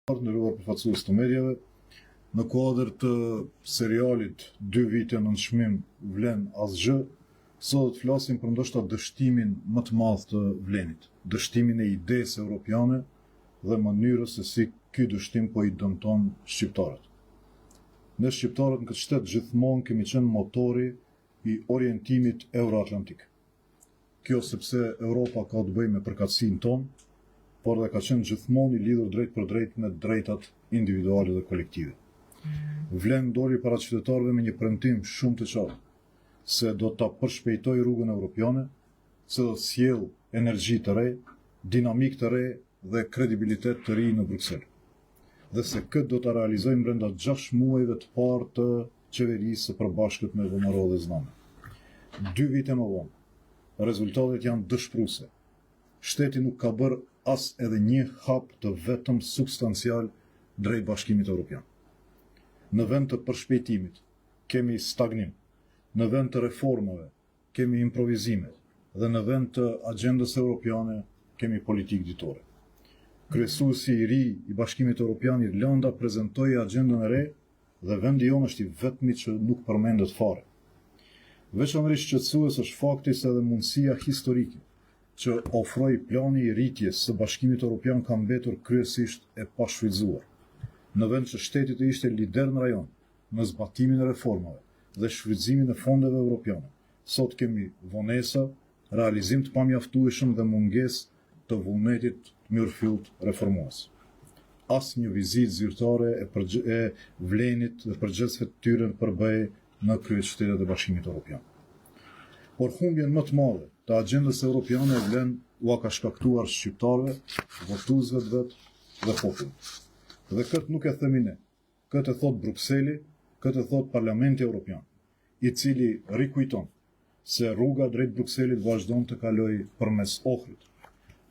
partner për fatësues të medjave, në kuadër të serialit 2 vite në nënçmim vlen asgjë, sot të flasim për ndoshta dështimin më të madh të vlenit, dështimin e idesë europiane dhe mënyrës se si ky dështim po i dëmton shqiptarët. Ne shqiptarët në këtë shtet gjithmonë kemi qenë motori i orientimit euroatlantik. Kjo sepse Europa ka të bëjë me përkatësinë tonë, por dhe ka qenë gjithmonë i lidhur drejt për drejt me drejtat individuale dhe kolektive. Vlen doli para qytetarëve me një premtim shumë të qartë se do ta përshpejtoj rrugën europiane, se do të sjell energji të re, dinamik të re dhe kredibilitet të ri në Bruksel. Dhe se këtë do ta realizojmë brenda 6 muajve të parë të qeverisë së përbashkët me VMRO dhe Zname. 2 vite më vonë, rezultatet janë dëshpëruese. Shteti nuk ka bërë as edhe një hap të vetëm substancial drejt Bashkimit Evropian. Në vend të përshpejtimit, kemi stagnim. Në vend të reformave, kemi improvizime. Dhe në vend të agendës europiane, kemi politikë ditore. Kryesuesi i ri i Bashkimit Evropian Irlanda prezantoi agendën e re dhe vendi jonë është i vetmi që nuk përmendet fare. Veçanërisht shqetësues është fakti se edhe mundësia historike që ofroi plani i rritjes së Bashkimit Evropian ka mbetur kryesisht e pashfrytzuar. Në vend që shteti të ishte lider në rajon në zbatimin e reformave dhe shfrytëzimin e fondeve evropiane, sot kemi vonesa, realizim të pamjaftueshëm dhe mungesë të vullnetit mirëfillt reformues. Asnjë vizitë zyrtare e vlenit dhe përgjegjësve të tyre në përbëje në kryeshtetet e Bashkimit Evropian. Por humbjen më të madhe të agendës europiane e vlen u ka shkaktuar shqiptarëve, votuesve të vet dhe popullit. Dhe këtë nuk e themi ne, këtë e thot Brukseli, këtë e thot Parlamenti Evropian, i cili rikujton se rruga drejt Brukselit vazhdon të kalojë përmes Ohrit.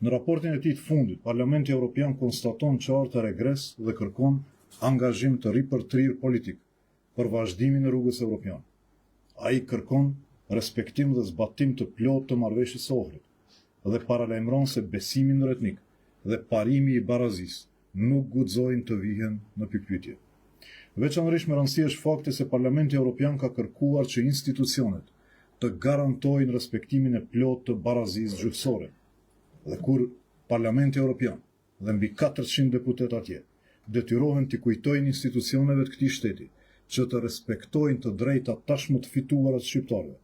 Në raportin e tij të fundit, Parlamenti Evropian konstaton qartë regres dhe kërkon angazhim të ripërtrir politik për vazhdimin e rrugës evropiane. Ai kërkon respektim dhe zbatim të plotë të marrëveshjes së Ohrit dhe paralajmëron se besimi ndërretnik dhe parimi i barazisë nuk guxojnë të vihen në pikpyetje. Veçanërisht me rëndësi është fakti se Parlamenti Evropian ka kërkuar që institucionet të garantojnë respektimin e plotë të barazisë gjyqësore. Dhe kur Parlamenti Evropian dhe mbi 400 deputet atje detyrohen të kujtojnë institucioneve të këtij shteti që të respektojnë të drejtat tashmë të fituara të shqiptarëve,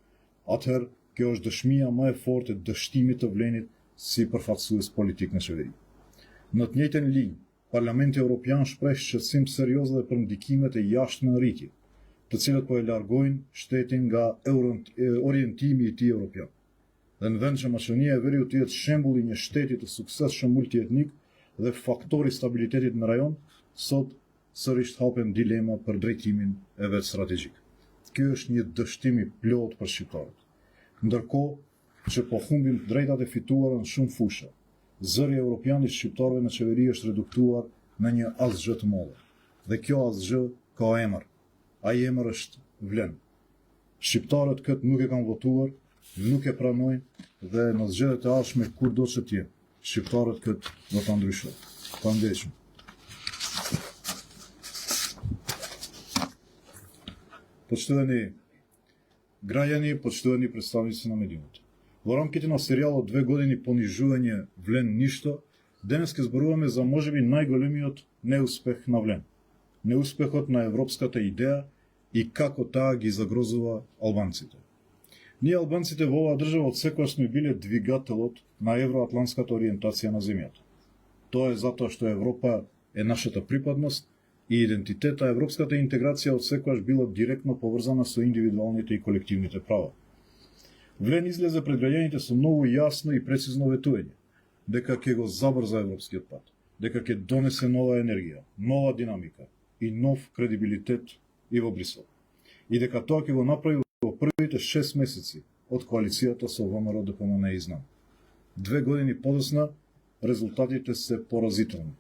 atëherë kjo është dëshmia më e fortë e dështimit të vlenit si përfaqësues politik në qeveri. Në të njëjtën linjë, Parlamenti Evropian shpreh shqetësim serioz dhe për ndikimet e jashtme në rritje, të cilët po e largojnë shtetin nga orientimi i tij evropian. Dhe në vend që Maqedonia e Veriut të jetë shembulli i një shteti të suksesshëm multietnik dhe faktori i stabilitetit në rajon, sot sërish hapen dilema për drejtimin e vet strategjik. Ky është një dështim i plot për shqiptarët. Ndërkohë që po humbim drejtat e fituara në shumë fusha, zëri evropian i shqiptarëve në qeveri është reduktuar në një asgjë të madhe. Dhe kjo asgjë ka emër. Ai emër është vlen. Shqiptarët këtë nuk e kanë votuar, nuk e pranojnë dhe në zgjedhjet e ardhshme kudo që të jenë, shqiptarët këtë do ta ndryshojnë. Faleminderit. Poštovani građani, poštovani predstavnici na медиумите. Во рамките на серијалот 2 години понижување Влен ништо, денес ќе зборуваме за можеби најголемиот неуспех на Влен. Неуспехот на европската идеја и како таа ги загрозува албанците. Ние албанците во оваа држава од секогаш сме биле двигателот на евроатлантската ориентација на земјата. Тоа е затоа што Европа е нашата припадност и идентитета, европската интеграција од секогаш била директно поврзана со индивидуалните и колективните права. Влен излезе пред граѓаните со многу јасно и прецизно ветување, дека ќе го забрза европскиот пат, дека ќе донесе нова енергија, нова динамика и нов кредибилитет и во Брисел. И дека тоа ќе го направи во првите 6 месеци од коалицијата со ВМРО ДПМН и Знам. 2 години подоцна резултатите се поразителни.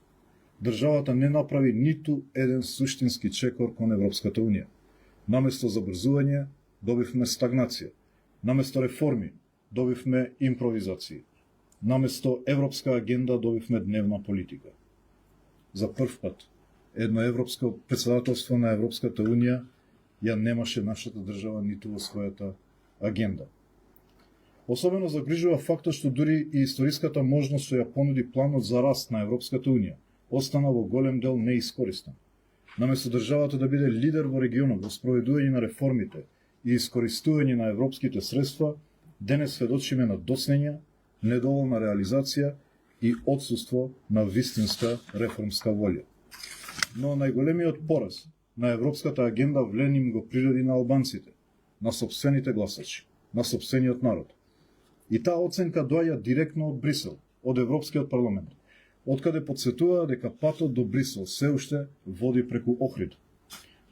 Државата не направи ниту еден суштински чекор кон Европската Унија. Наместо забрзување, добивме стагнација. Наместо реформи, добивме импровизација. Наместо европска агенда, добивме дневна политика. за прв пат едно европско председателство на Европската унија ја немаше нашата држава ниту во својата агенда. Особено загрижува фактот што дури и историската можност што ја понуди планот за раст на Европската унија остана во голем дел неискористен. Наместо државата да биде лидер во регионот во спроведување на реформите и искористување на европските средства, денес сведочиме на доцнења, недоволна реализација и отсуство на вистинска реформска волја. Но најголемиот пораз на европската агенда влен им го природи на албанците, на сопствените гласачи, на сопствениот народ. И таа оценка доаѓа директно од Брисел, од Европскиот парламент, откаде подсетуваа дека патот до Брисел се уште води преку Охрид.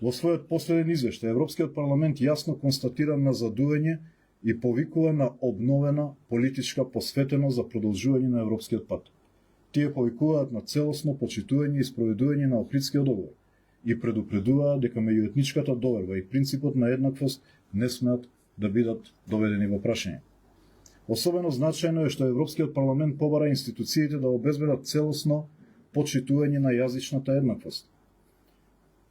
Во својот последен извештај, Европскиот парламент јасно констатира назадување и повикува на обновена политичка посветеност за продолжување на европскиот пат. Тие повикуваат на целосно почитување и спроведување на Охридскиот договор и предупредуваат дека меѓуетничката доверба и принципот на еднаквост не смеат да бидат доведени во прашање. Особено значајно е што Европскиот парламент побара институциите да обезбедат целосно почитување на јазичната еднаквост.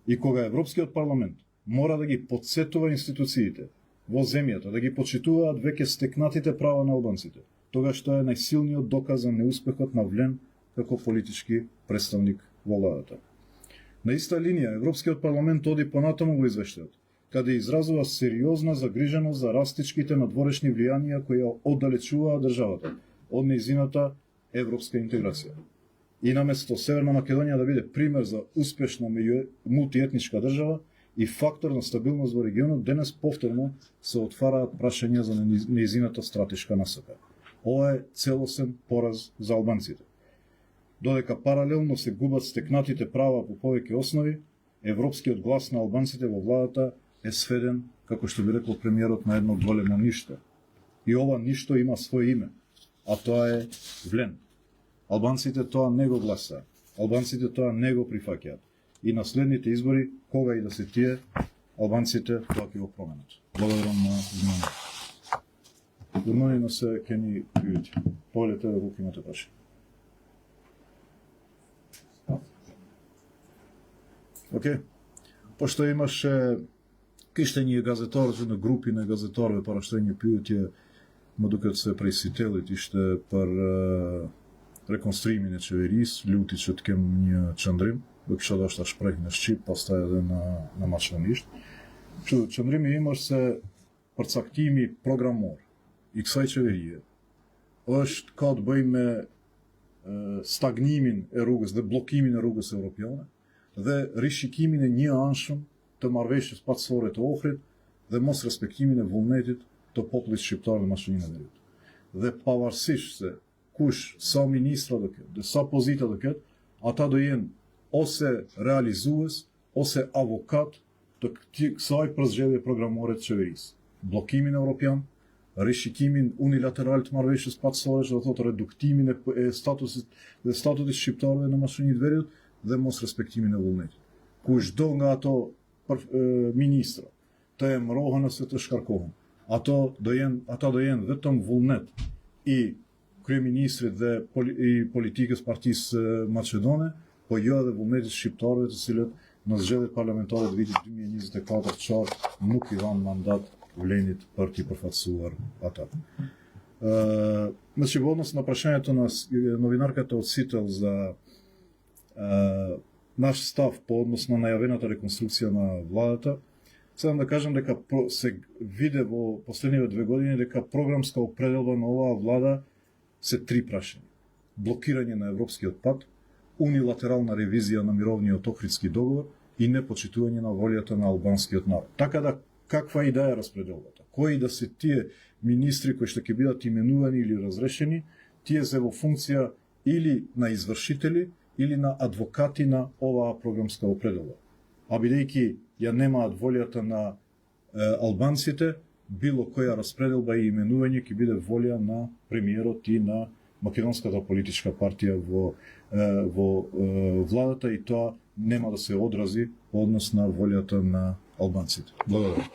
И кога Европскиот парламент мора да ги подсетува институциите во земјата, да ги почитуваат веќе стекнатите права на албанците, тогаш тоа е најсилниот доказ за неуспехот на влен како политички представник во владата. На иста линија, Европскиот парламент оди понатаму во извештајот, каде изразува сериозна загриженост за растичките надворешни влијанија кои ја оддалечуваат државата од нејзината европска интеграција. И наместо Северна Македонија да биде пример за успешна мултиетничка држава и фактор на стабилност во регионот, денес повторно се отвараат прашања за нејзината стратешка насока. Ова е целосен пораз за албанците. Додека паралелно се губат стекнатите права по повеќе основи, европскиот глас на албанците во владата е сведен, како што би рекол премиерот, на едно големо ништо. И ова ништо има своје име, а тоа е влен. Албанците тоа не го гласаат, албанците тоа не го прифаќаат. И на следните избори, кога и да се тие, албанците тоа ќе го променат. Благодарам на вниманието. Гурмани на се кени пијути. Повелете да го имате прашање. Океј. Пошто имаше киштење газеторци на групи на газеторве пара што ќе пијутија, ма докато се пресителит иште пар реконструимине чеверис, лютичот кем ние чандрим, док што дошта шпрехне шчип, поставя на мачаништ. Што чандрим имаш се парцактими програмор, и ксај чеверие. Ошт кад бъјме стагнимин е ругас, да блокимин е ругас европјане, dhe rishikimine një anshëm të marrëveshjes patësore të Ohrit dhe mos respektimin e vullnetit të popullit shqiptar dhe mashtrëninë e veriut. Dhe pavarësisht se kush sa ministra do ketë, dhe sa pozita do ketë, ata do jenë ose realizues, ose avokat të kësaj përzgjedhje programore të qeverisë. Blokimin evropian, rishikimin unilateral të marrëveshjes patësore, që do thotë reduktimin e statutit shqiptarëve në mashtrëninë e veriut, dhe mos respektimin e vullnetit. Kushdo nga ato ministra të emërohen ose të shkarkohen, ata do jenë vetëm vullnet i kryeministrit dhe i politikës partisë maqedone, po jo edhe vullnetit shqiptarëve të cilët në zgjedhjet parlamentare të vitit 2024 qartë nuk i dhanë mandat vlenit për t'i përfaqësuar ata. Значи, во однос на прашањето на новинарката од Сител за наш став по однос на најавената реконструкција на владата, сакам да кажам дека се виде во последниве 2 години дека програмска определба на оваа влада се 3 прашања. Блокирање на европскиот пат, унилатерална ревизија на мировниот Охридски договор и непочитување на волјата на албанскиот народ. Така да, каква и да е распределбата, кои да се тие министри кои што ќе бидат именувани или разрешени, тие се во функција или на извршители, или на адвокати на оваа програмска определба. А бидејќи ја немаат волјата на албанците, било која распределба и именување ќе биде волја на премиерот и на македонската политичка партија во владата, и тоа нема да се одрази по однос на волјата на албанците. Благодарам.